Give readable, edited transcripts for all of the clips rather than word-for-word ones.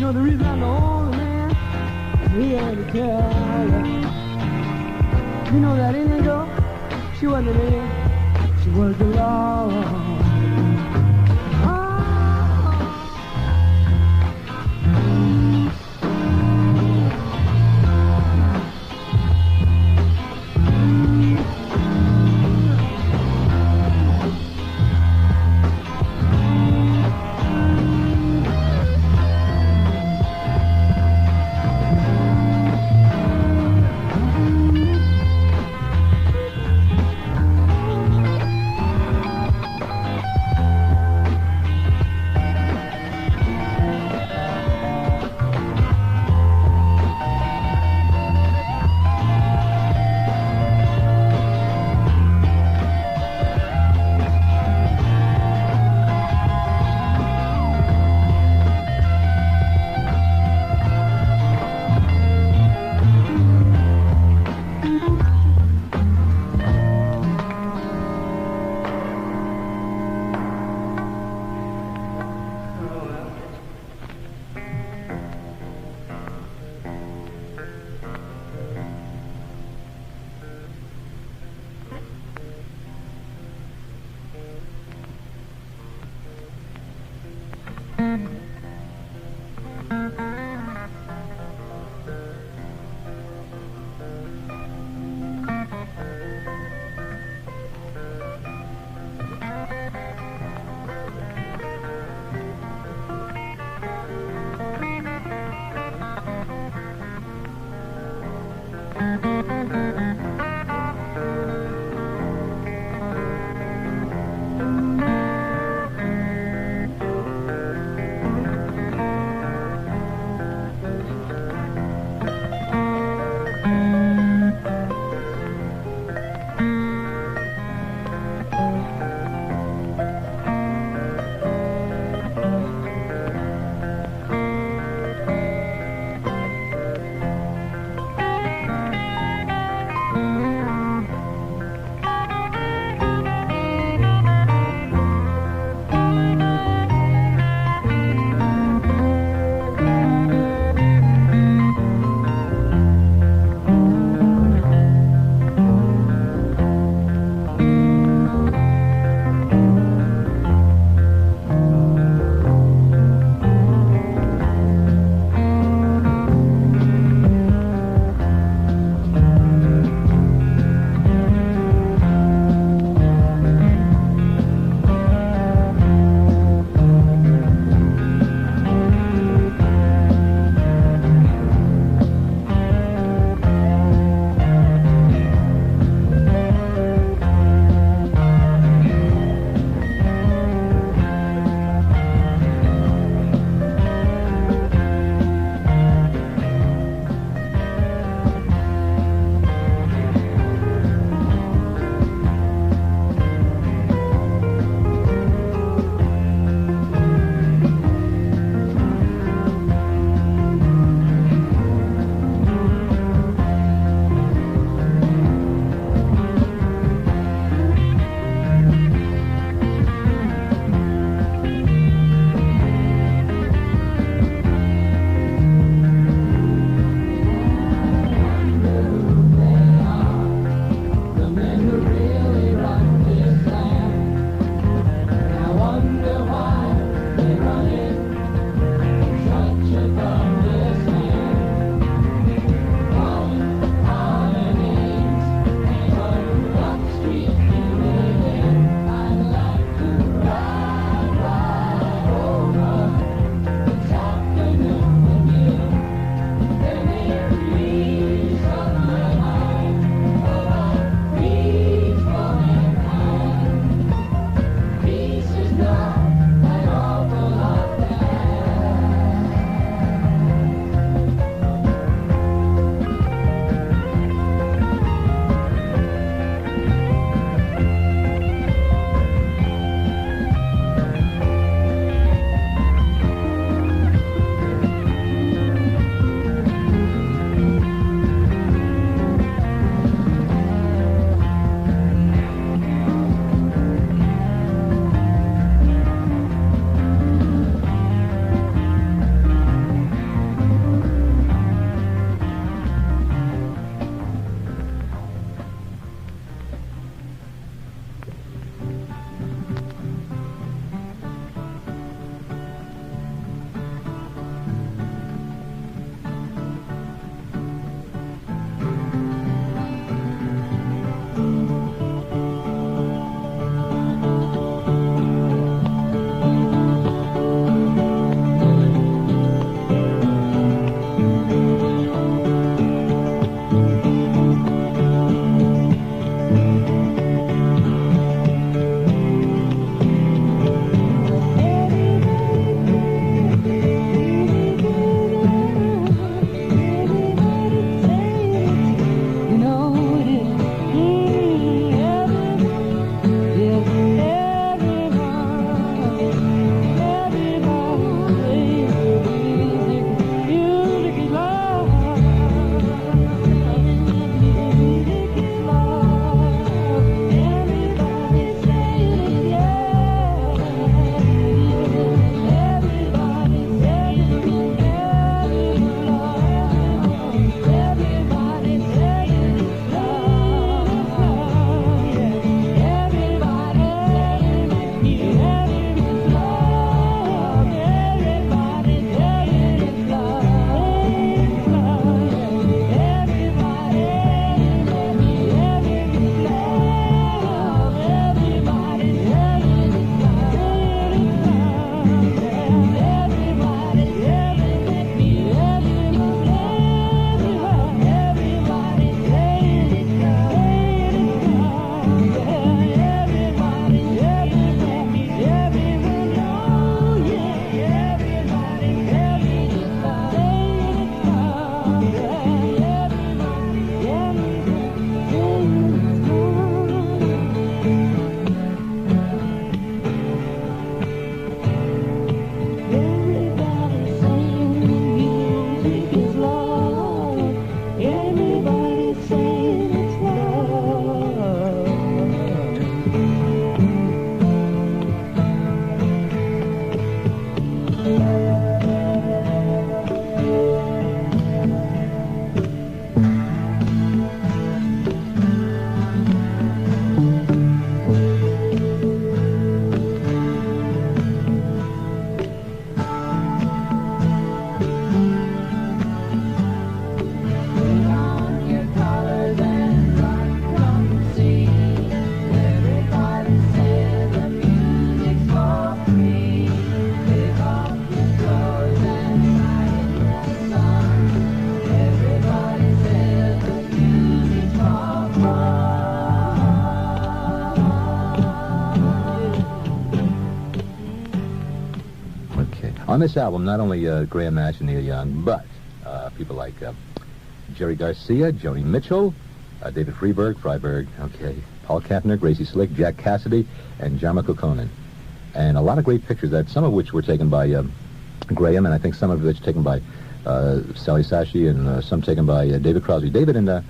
You know the reason I'm the only man here to tell you. You know that Indian girl, she wasn't an Indian, she was the law. On this album, not only Graham Nash and Neil Young, but people like Jerry Garcia, Joni Mitchell, David Freiberg, okay, Paul Kattner, Gracie Slick, Jack Cassidy, and Jarmo Conan. And a lot of great pictures, some of which were taken by Graham, and I think some of which taken by Sally Sashi, and some taken by David Crosby. David and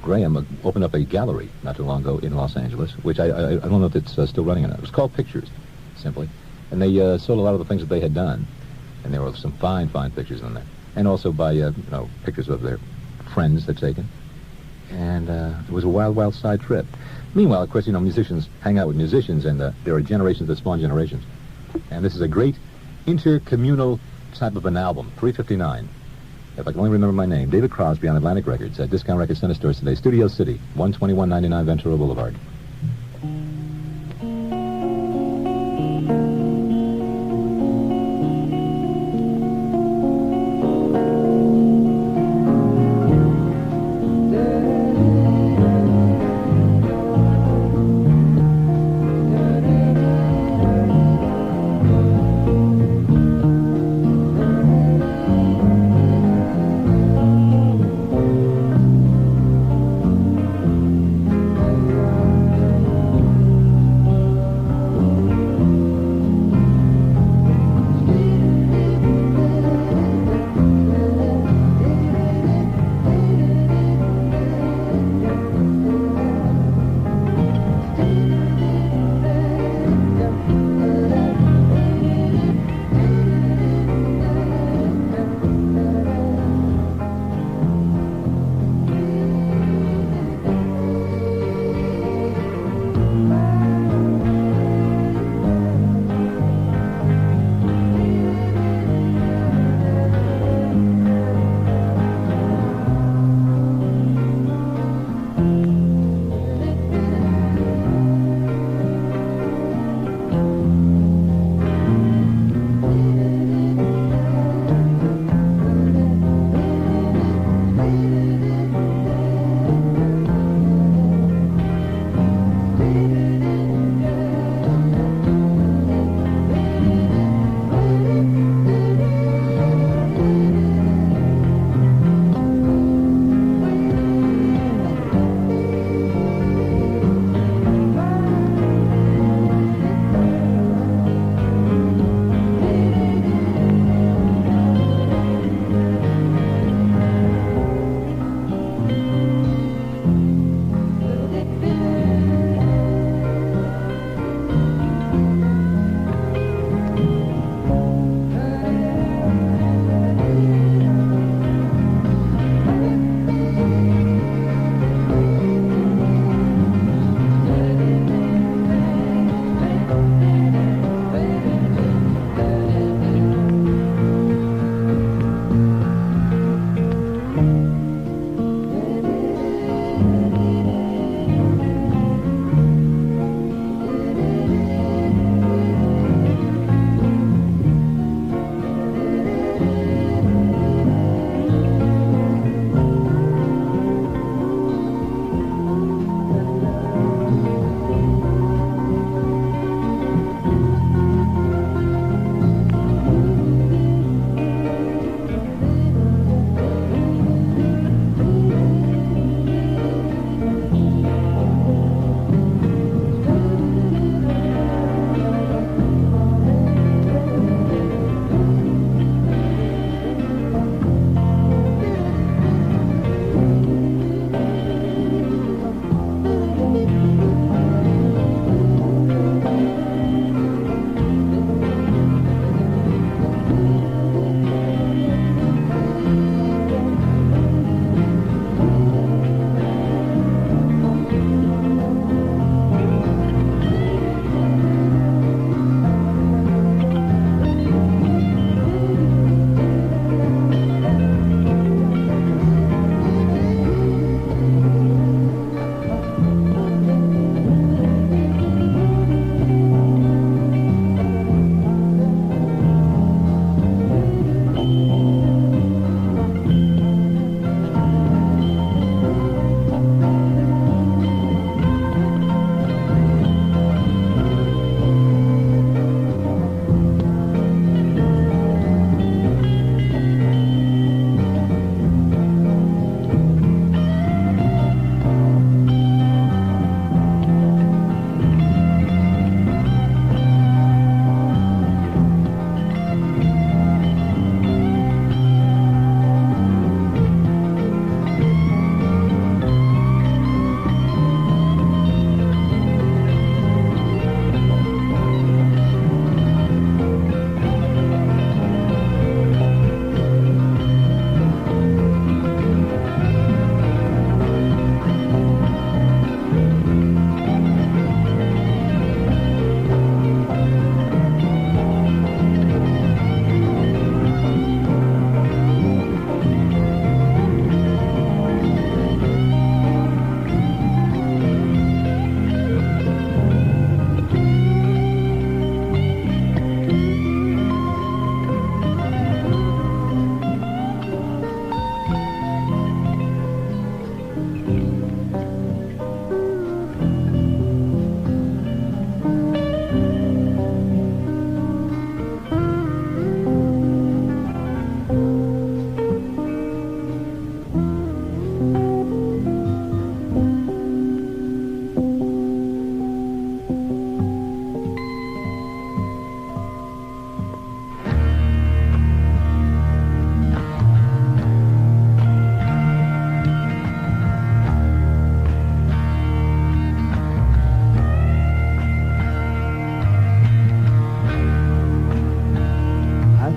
Graham opened up a gallery not too long ago in Los Angeles, which I don't know if it's still running or not. It was called Pictures, simply. And they sold a lot of the things that they had done. And there were some fine, fine pictures in there. And also by, pictures of their friends they'd taken. And it was a wild, wild side trip. Meanwhile, of course, musicians hang out with musicians, and there are generations that spawn generations. And this is a great intercommunal type of an album, 359. If I can only remember my name, David Crosby on Atlantic Records at Discount Record Center Stores today. Studio City, 12199 Ventura Boulevard.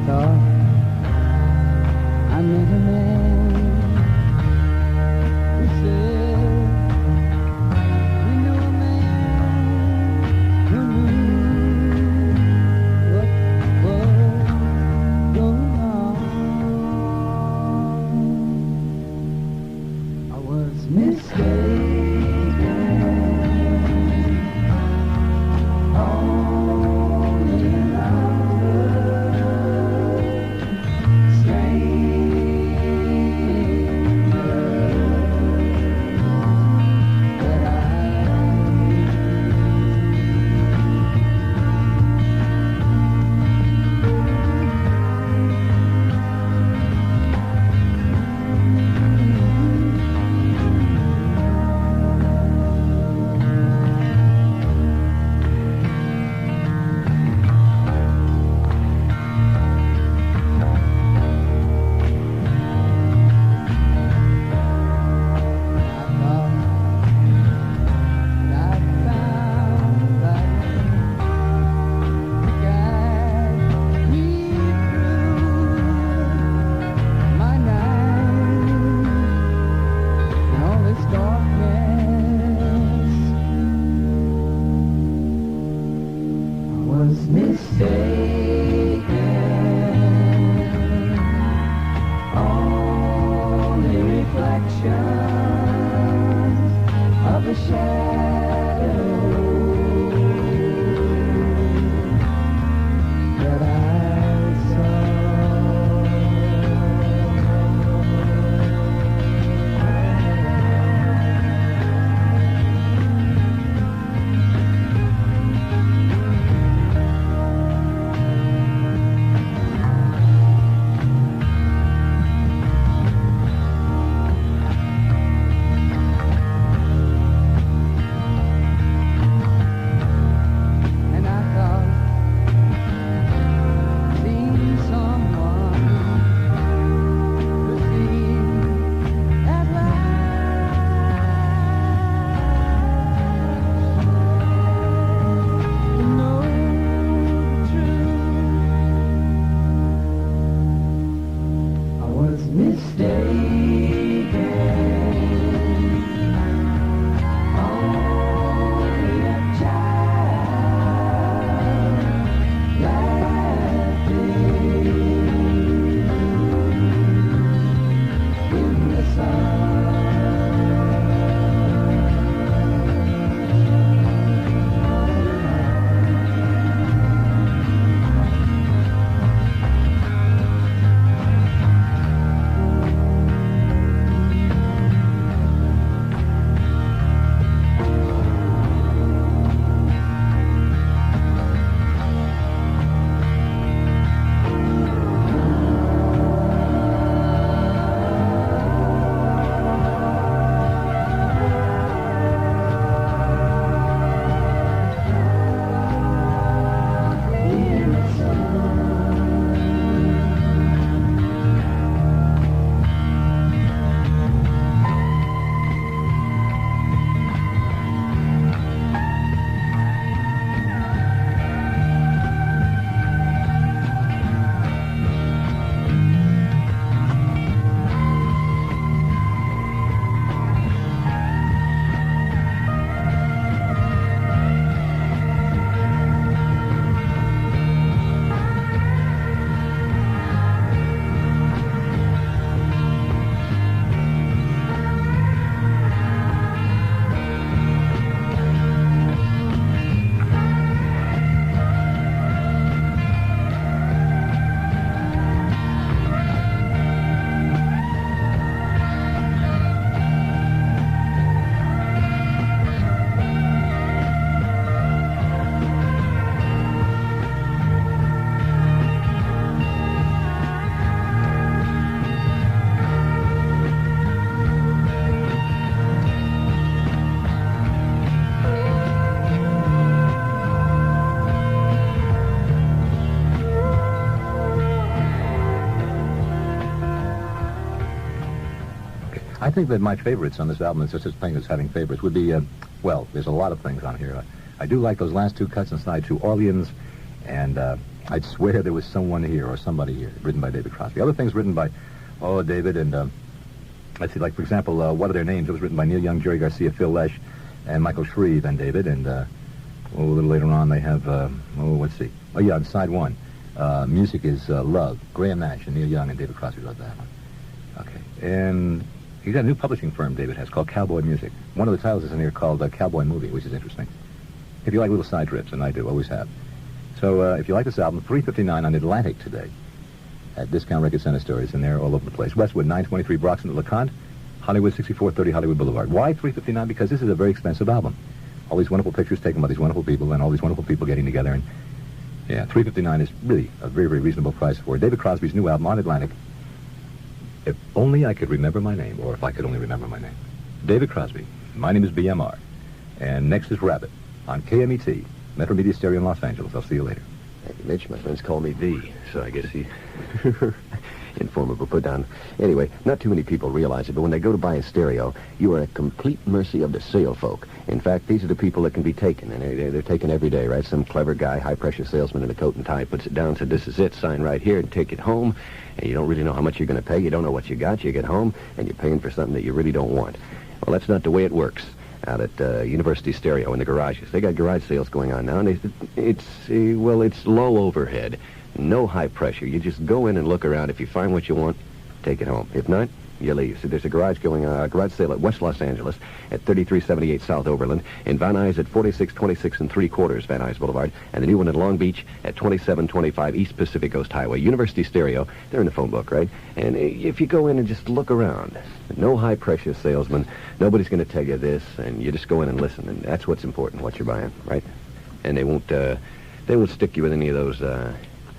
thought I met a man who said he knew a man who knew what was going on. I was mistaken. I think that my favorites on this album, it's just this thing as having favorites, would be, well, there's a lot of things on here. I do like those last two cuts inside to Orleans and I'd swear there was someone here or somebody here written by David Crosby. Other things written by, David and, let's see, like, for example, What Are Their Names? It was written by Neil Young, Jerry Garcia, Phil Lesh, and Michael Shreve and David. And a little later on they have, let's see. Oh, yeah, on side one, music is Love, Graham Nash and Neil Young and David Crosby wrote that one. Okay, and he's got a new publishing firm David has called Cowboy Music. One of the titles is in here called Cowboy Movie, which is interesting. If you like little side trips, and I do, always have. So if you like this album, $3.59 on Atlantic today at Discount Record Center stores, and they're all over the place. Westwood, 923 Broxton at LeConte, Hollywood, 6430 Hollywood Boulevard. Why $3.59? Because this is a very expensive album. All these wonderful pictures taken by these wonderful people, and all these wonderful people getting together. And yeah, $3.59 is really a very, very reasonable price for it. David Crosby's new album on Atlantic. If only I could remember my name, or if I could only remember my name. David Crosby. My name is BMR. And next is Rabbit on KMET, Metro Media Stereo in Los Angeles. I'll see you later. Thank you, Mitch. My friends call me V, so I guess he... Informal put down. Anyway, not too many people realize it, but when they go to buy a stereo, you are at complete mercy of the sale folk. In fact, these are the people that can be taken, and they're taken every day, right? Some clever guy, high-pressure salesman in a coat and tie, puts it down, said, this is it, sign right here, and take it home, and you don't really know how much you're going to pay. You don't know what you got. You get home, and you're paying for something that you really don't want. Well, that's not the way it works out at University Stereo in the garages. They got garage sales going on now, and it's low overhead. No high pressure. You just go in and look around. If you find what you want, take it home. If not, you leave. So there's a garage sale at West Los Angeles at 3378 South Overland, in Van Nuys at 4626 3/4 Van Nuys Boulevard, and the new one in Long Beach at 2725 East Pacific Coast Highway. University Stereo, they're in the phone book, right? And if you go in and just look around, no high-pressure salesman, nobody's going to tell you this, and you just go in and listen, and that's what's important, what you're buying, right? And they won't stick you with any of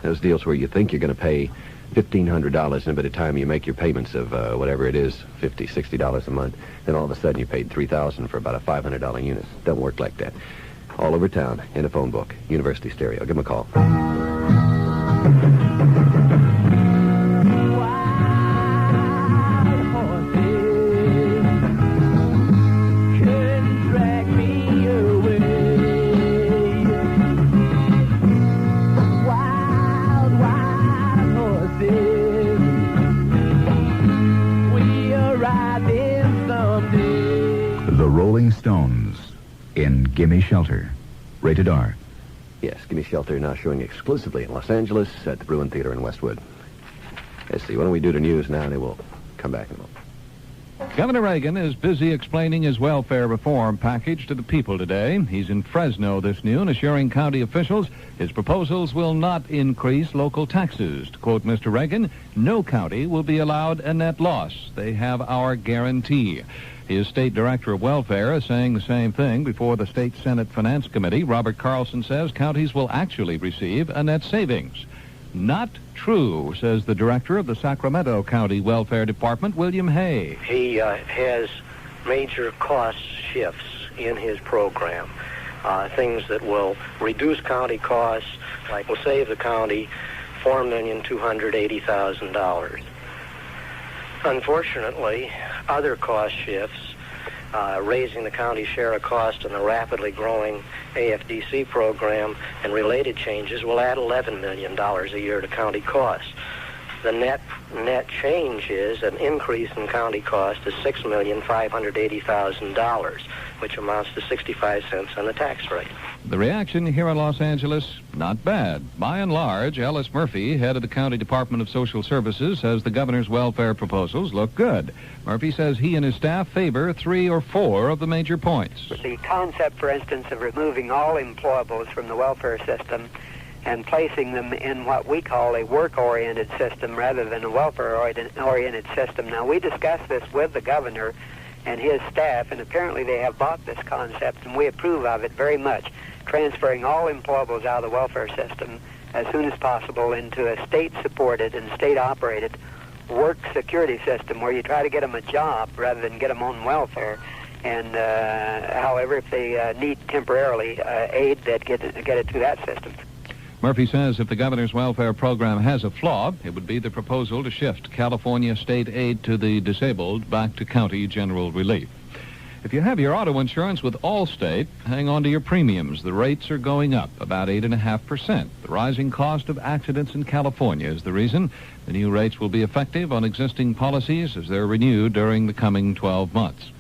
those deals where you think you're going to pay $1,500, and by the time you make your payments of whatever it is, $50, $60 a month, then all of a sudden you paid $3,000 for about a $500 unit. Doesn't work like that. All over town, in a phone book, University Stereo. Give them a call. Stones in Gimme Shelter. Rated R. Yes, Gimme Shelter now showing exclusively in Los Angeles at the Bruin Theater in Westwood. Let's see, why don't we do the news now, and then we'll come back in a moment. Governor Reagan is busy explaining his welfare reform package to the people today. He's in Fresno this noon, assuring county officials his proposals will not increase local taxes. To quote Mr. Reagan, no county will be allowed a net loss. They have our guarantee. His state director of welfare is saying the same thing before the state Senate Finance Committee. Robert Carlson says counties will actually receive a net savings. Not true, says the director of the Sacramento County Welfare Department, William Hay. He has major cost shifts in his program, things that will reduce county costs, like will save the county $4,280,000. Unfortunately, other cost shifts, raising the county share of cost in the rapidly growing AFDC program and related changes will add $11 million a year to county costs. The net change is an increase in county cost of $6,580,000, which amounts to 65 cents on the tax rate. The reaction here in Los Angeles, not bad. By and large, Ellis Murphy, head of the County Department of Social Services, says the governor's welfare proposals look good. Murphy says he and his staff favor 3 or 4 of the major points. The concept, for instance, of removing all employables from the welfare system and placing them in what we call a work-oriented system rather than a welfare-oriented system. Now, we discussed this with the governor and his staff, and apparently they have bought this concept, and we approve of it very much, transferring all employables out of the welfare system as soon as possible into a state-supported and state-operated work security system where you try to get them a job rather than get them on welfare. And, however, if they need temporarily aid, they'd get it through that system. Murphy says if the governor's welfare program has a flaw, it would be the proposal to shift California state aid to the disabled back to county general relief. If you have your auto insurance with Allstate, hang on to your premiums. The rates are going up about 8.5%. The rising cost of accidents in California is the reason. The new rates will be effective on existing policies as they're renewed during the coming 12 months.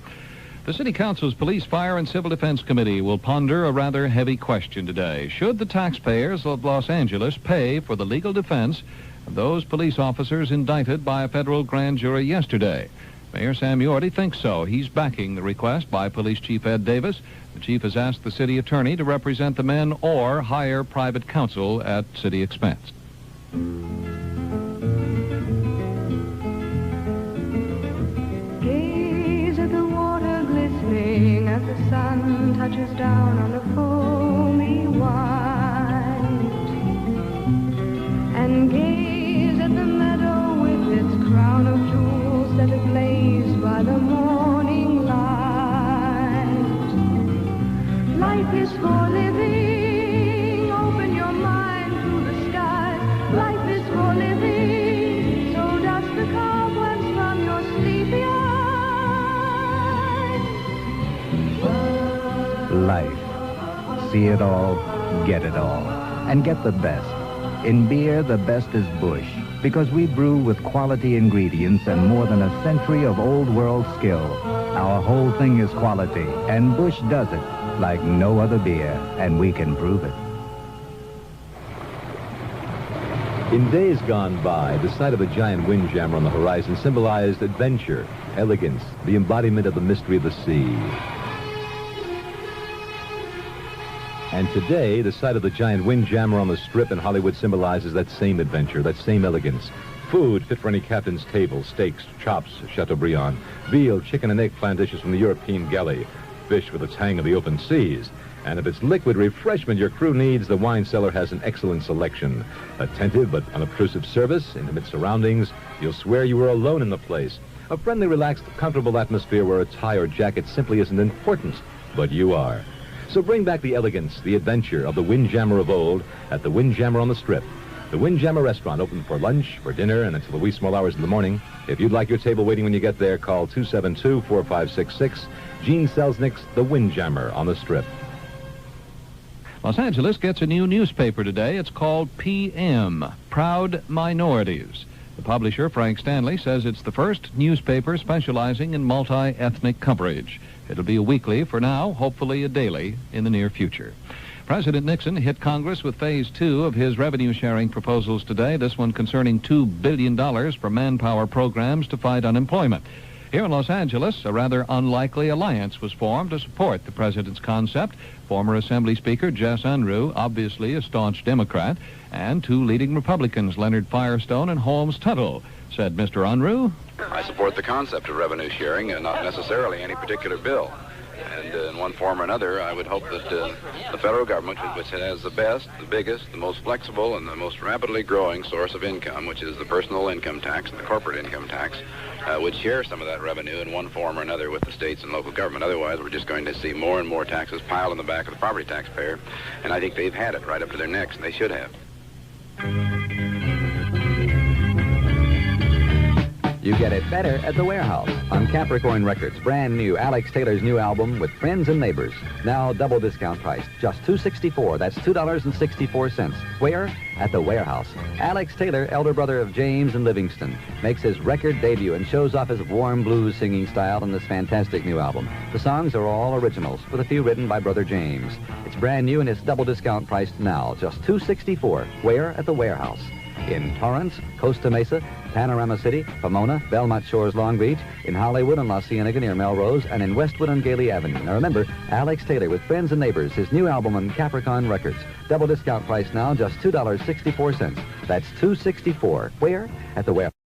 The City Council's Police, Fire, and Civil Defense Committee will ponder a rather heavy question today. Should the taxpayers of Los Angeles pay for the legal defense of those police officers indicted by a federal grand jury yesterday? Mayor Sam Yorty thinks so. He's backing the request by Police Chief Ed Davis. The chief has asked the city attorney to represent the men or hire private counsel at city expense. Gaze at the water glistening as the sun touches down on the foamy white. And gaze at the meadow with its crown of jewels set ablaze by the morning light. Life is for living, open your mind to the skies. Life is for living, so dust the cobwebs from your sleepy eyes. Life. See it all, get it all, and get the best. In beer, the best is Busch, because we brew with quality ingredients and more than a century of old-world skill. Our whole thing is quality, and Busch does it like no other beer, and we can prove it. In days gone by, the sight of a giant windjammer on the horizon symbolized adventure, elegance, the embodiment of the mystery of the sea. And today, the sight of the giant windjammer on the Strip in Hollywood symbolizes that same adventure, that same elegance. Food fit for any captain's table, steaks, chops, Chateaubriand, veal, chicken, and eggplant dishes from the European galley, fish with the tang of the open seas. And if it's liquid refreshment your crew needs, the wine cellar has an excellent selection. Attentive but unobtrusive service, intimate surroundings, you'll swear you were alone in the place. A friendly, relaxed, comfortable atmosphere where a tie or jacket simply isn't important, but you are. So bring back the elegance, the adventure of the Windjammer of old at the Windjammer on the Strip. The Windjammer restaurant open for lunch, for dinner, and until the wee small hours in the morning. If you'd like your table waiting when you get there, call 272-4566. Gene Selznick's The Windjammer on the Strip. Los Angeles gets a new newspaper today. It's called PM, Proud Minorities. The publisher, Frank Stanley, says it's the first newspaper specializing in multi-ethnic coverage. It'll be a weekly for now, hopefully a daily in the near future. President Nixon hit Congress with Phase 2 of his revenue-sharing proposals today, this one concerning $2 billion for manpower programs to fight unemployment. Here in Los Angeles, a rather unlikely alliance was formed to support the president's concept. Former Assembly Speaker Jess Unruh, obviously a staunch Democrat, and two leading Republicans, Leonard Firestone and Holmes Tuttle. Said Mr. Unruh, I support the concept of revenue sharing and not necessarily any particular bill. And in one form or another, I would hope that the federal government, which has the best, the biggest, the most flexible, and the most rapidly growing source of income, which is the personal income tax and the corporate income tax, would share some of that revenue in one form or another with the states and local government. Otherwise, we're just going to see more and more taxes piled on the back of the property taxpayer. And I think they've had it right up to their necks, and they should have. You get it better at the Warehouse on Capricorn Records. Brand new Alex Taylor's new album with Friends and Neighbors. Now double discount price, just $2.64. That's $2.64. Where? At the Warehouse. Alex Taylor, elder brother of James and Livingston, makes his record debut and shows off his warm blues singing style in this fantastic new album. The songs are all originals, with a few written by brother James. It's brand new and it's double discount priced now, just $2.64. Where? At the Warehouse. In Torrance, Costa Mesa, Panorama City, Pomona, Belmont Shores, Long Beach, in Hollywood and La Cienega near Melrose, and in Westwood on Gailey Avenue. Now remember, Alex Taylor with Friends and Neighbors, his new album on Capricorn Records. Double discount price now, just $2.64. That's $2.64. Where? At the Warehouse.